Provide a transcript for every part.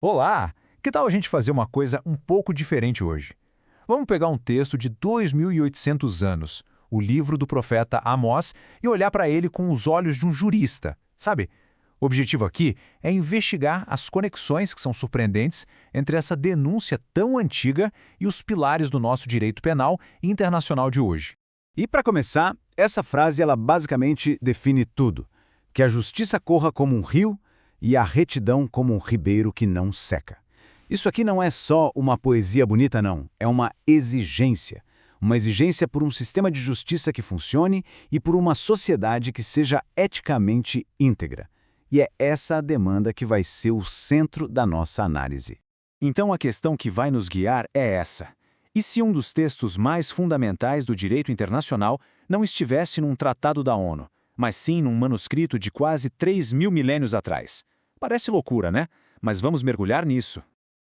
Olá! Que tal a gente fazer uma coisa um pouco diferente hoje? Vamos pegar um texto de 2.800 anos, o livro do profeta Amós, e olhar para ele com os olhos de um jurista, sabe? O objetivo aqui é investigar as conexões que são surpreendentes entre essa denúncia tão antiga e os pilares do nosso direito penal internacional de hoje. E para começar, essa frase ela basicamente define tudo: que a justiça corra como um rio e a retidão como um ribeiro que não seca. Isso aqui não é só uma poesia bonita, não. É uma exigência. Uma exigência por um sistema de justiça que funcione e por uma sociedade que seja eticamente íntegra. E é essa a demanda que vai ser o centro da nossa análise. Então a questão que vai nos guiar é essa: e se um dos textos mais fundamentais do direito internacional não estivesse num tratado da ONU, mas sim num manuscrito de quase 3.000 milênios atrás? Parece loucura, né? Mas vamos mergulhar nisso.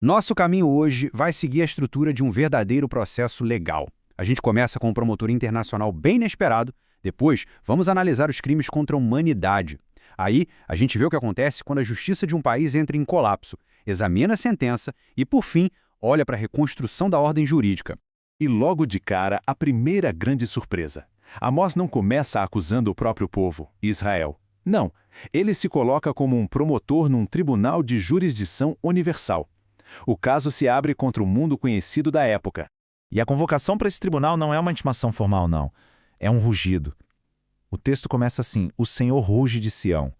Nosso caminho hoje vai seguir a estrutura de um verdadeiro processo legal. A gente começa com um promotor internacional bem inesperado, depois vamos analisar os crimes contra a humanidade. Aí, a gente vê o que acontece quando a justiça de um país entra em colapso, examina a sentença e, por fim, olha para a reconstrução da ordem jurídica. E logo de cara, a primeira grande surpresa. Amós não começa acusando o próprio povo, Israel. Não, ele se coloca como um promotor num tribunal de jurisdição universal. O caso se abre contra o mundo conhecido da época. E a convocação para esse tribunal não é uma intimação formal, não. É um rugido. O texto começa assim: o Senhor ruge de Sião.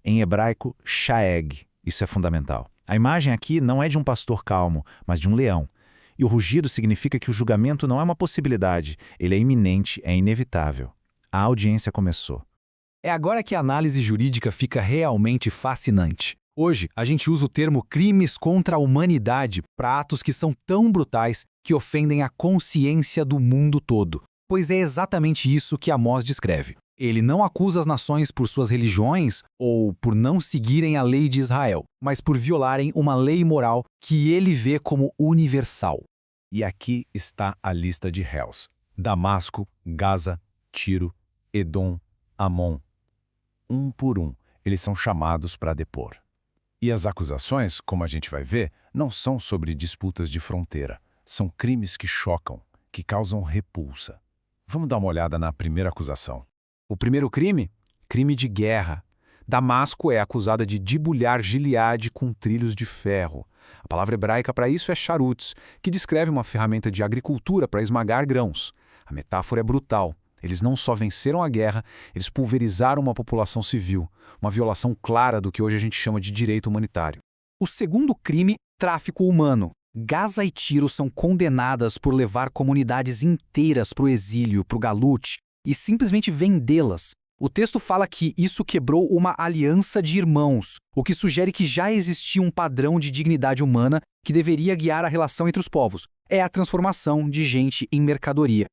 Em hebraico, shaeg. Isso é fundamental. A imagem aqui não é de um pastor calmo, mas de um leão. E o rugido significa que o julgamento não é uma possibilidade, ele é iminente, é inevitável. A audiência começou. É agora que a análise jurídica fica realmente fascinante. Hoje, a gente usa o termo crimes contra a humanidade para atos que são tão brutais que ofendem a consciência do mundo todo. Pois é exatamente isso que Amós descreve. Ele não acusa as nações por suas religiões ou por não seguirem a lei de Israel, mas por violarem uma lei moral que ele vê como universal. E aqui está a lista de réus: Damasco, Gaza, Tiro, Edom, Amon. Um por um, eles são chamados para depor. E as acusações, como a gente vai ver, não são sobre disputas de fronteira. São crimes que chocam, que causam repulsa. Vamos dar uma olhada na primeira acusação. O primeiro crime? Crime de guerra. Damasco é acusada de debulhar Gileade com trilhos de ferro. A palavra hebraica para isso é charutz, que descreve uma ferramenta de agricultura para esmagar grãos. A metáfora é brutal. Eles não só venceram a guerra, eles pulverizaram uma população civil, uma violação clara do que hoje a gente chama de direito humanitário. O segundo crime, tráfico humano. Gaza e Tiro são condenadas por levar comunidades inteiras para o exílio, para o galute, e simplesmente vendê-las. O texto fala que isso quebrou uma aliança de irmãos, o que sugere que já existia um padrão de dignidade humana que deveria guiar a relação entre os povos. É a transformação de gente em mercadoria.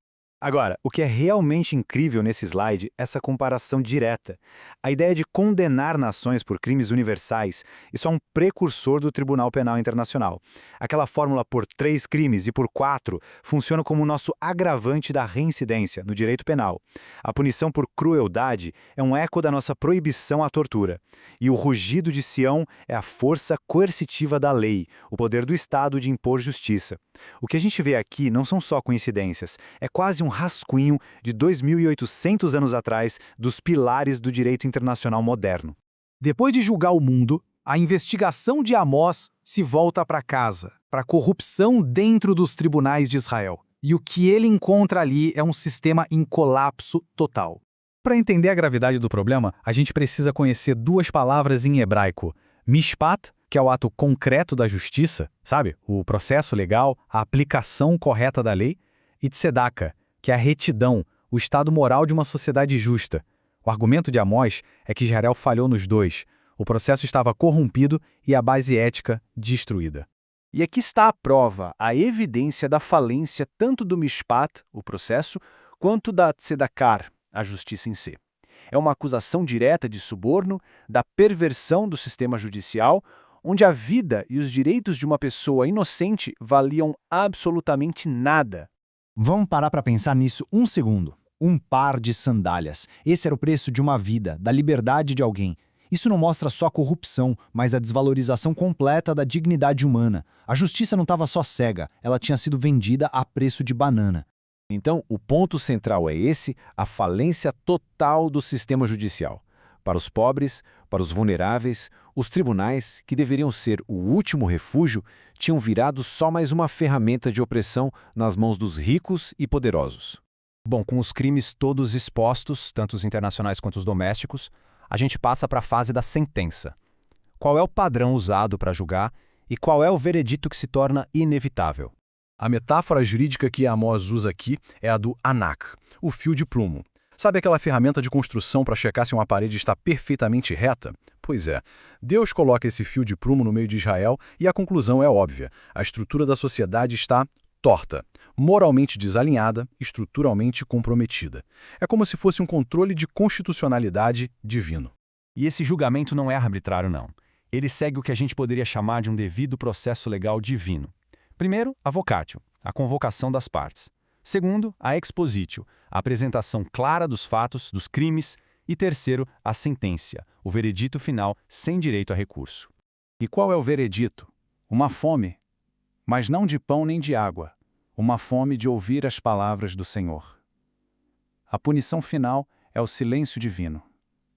Agora, o que é realmente incrível nesse slide é essa comparação direta. A ideia de condenar nações por crimes universais, isso é um precursor do Tribunal Penal Internacional. Aquela fórmula por 3 crimes e por 4 funciona como o nosso agravante da reincidência no direito penal. A punição por crueldade é um eco da nossa proibição à tortura. E o rugido de Sião é a força coercitiva da lei, o poder do Estado de impor justiça. O que a gente vê aqui não são só coincidências, é quase um rascunho de 2.800 anos atrás dos pilares do direito internacional moderno. Depois de julgar o mundo, a investigação de Amós se volta para casa, para a corrupção dentro dos tribunais de Israel. E o que ele encontra ali é um sistema em colapso total. Para entender a gravidade do problema, a gente precisa conhecer 2 palavras em hebraico: mishpat, que é o ato concreto da justiça, sabe? O processo legal, a aplicação correta da lei, e tzedaka, que é a retidão, o estado moral de uma sociedade justa. O argumento de Amós é que Israel falhou nos 2. O processo estava corrompido e a base ética destruída. E aqui está a prova, a evidência da falência tanto do mishpat, o processo, quanto da tzedakar, a justiça em si. É uma acusação direta de suborno, da perversão do sistema judicial, onde a vida e os direitos de uma pessoa inocente valiam absolutamente nada. Vamos parar para pensar nisso um segundo. Um par de sandálias. Esse era o preço de uma vida, da liberdade de alguém. Isso não mostra só a corrupção, mas a desvalorização completa da dignidade humana. A justiça não estava só cega, ela tinha sido vendida a preço de banana. Então, o ponto central é esse, a falência total do sistema judicial. Para os pobres, para os vulneráveis, os tribunais, que deveriam ser o último refúgio, tinham virado só mais uma ferramenta de opressão nas mãos dos ricos e poderosos. Bom, com os crimes todos expostos, tanto os internacionais quanto os domésticos, a gente passa para a fase da sentença. Qual é o padrão usado para julgar e qual é o veredito que se torna inevitável? A metáfora jurídica que Amós usa aqui é a do anak, o fio de prumo. Sabe aquela ferramenta de construção para checar se uma parede está perfeitamente reta? Pois é, Deus coloca esse fio de prumo no meio de Israel e a conclusão é óbvia. A estrutura da sociedade está torta, moralmente desalinhada, estruturalmente comprometida. É como se fosse um controle de constitucionalidade divino. E esse julgamento não é arbitrário, não. Ele segue o que a gente poderia chamar de um devido processo legal divino. Primeiro, a vocatio, a convocação das partes. Segundo, a expositio, a apresentação clara dos fatos, dos crimes. E terceiro, a sentença, o veredito final sem direito a recurso. E qual é o veredito? Uma fome, mas não de pão nem de água, uma fome de ouvir as palavras do Senhor. A punição final é o silêncio divino.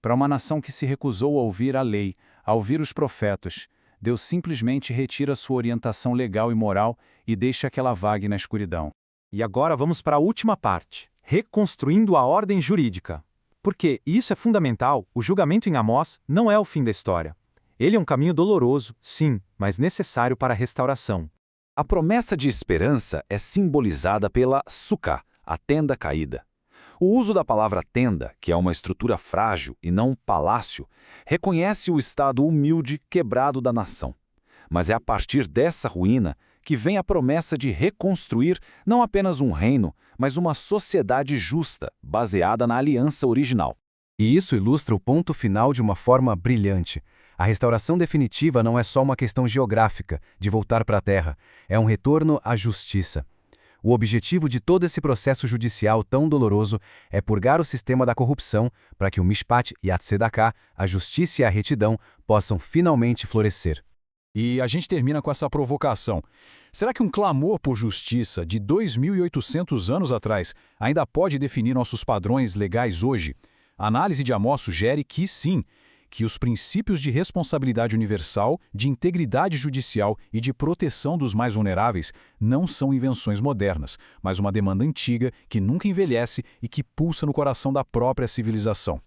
Para uma nação que se recusou a ouvir a lei, a ouvir os profetas, Deus simplesmente retira sua orientação legal e moral e deixa que ela vague na escuridão. E agora vamos para a última parte, reconstruindo a ordem jurídica. Porque, e isso é fundamental, o julgamento em Amós não é o fim da história. Ele é um caminho doloroso, sim, mas necessário para a restauração. A promessa de esperança é simbolizada pela sukkah, a tenda caída. O uso da palavra tenda, que é uma estrutura frágil e não um palácio, reconhece o estado humilde quebrado da nação. Mas é a partir dessa ruína que vem a promessa de reconstruir não apenas um reino, mas uma sociedade justa, baseada na aliança original. E isso ilustra o ponto final de uma forma brilhante. A restauração definitiva não é só uma questão geográfica, de voltar para a terra, é um retorno à justiça. O objetivo de todo esse processo judicial tão doloroso é purgar o sistema da corrupção para que o Mishpat e a Tzedakah, a justiça e a retidão, possam finalmente florescer. E a gente termina com essa provocação. Será que um clamor por justiça de 2.800 anos atrás ainda pode definir nossos padrões legais hoje? A análise de Amós sugere que sim, que os princípios de responsabilidade universal, de integridade judicial e de proteção dos mais vulneráveis não são invenções modernas, mas uma demanda antiga que nunca envelhece e que pulsa no coração da própria civilização.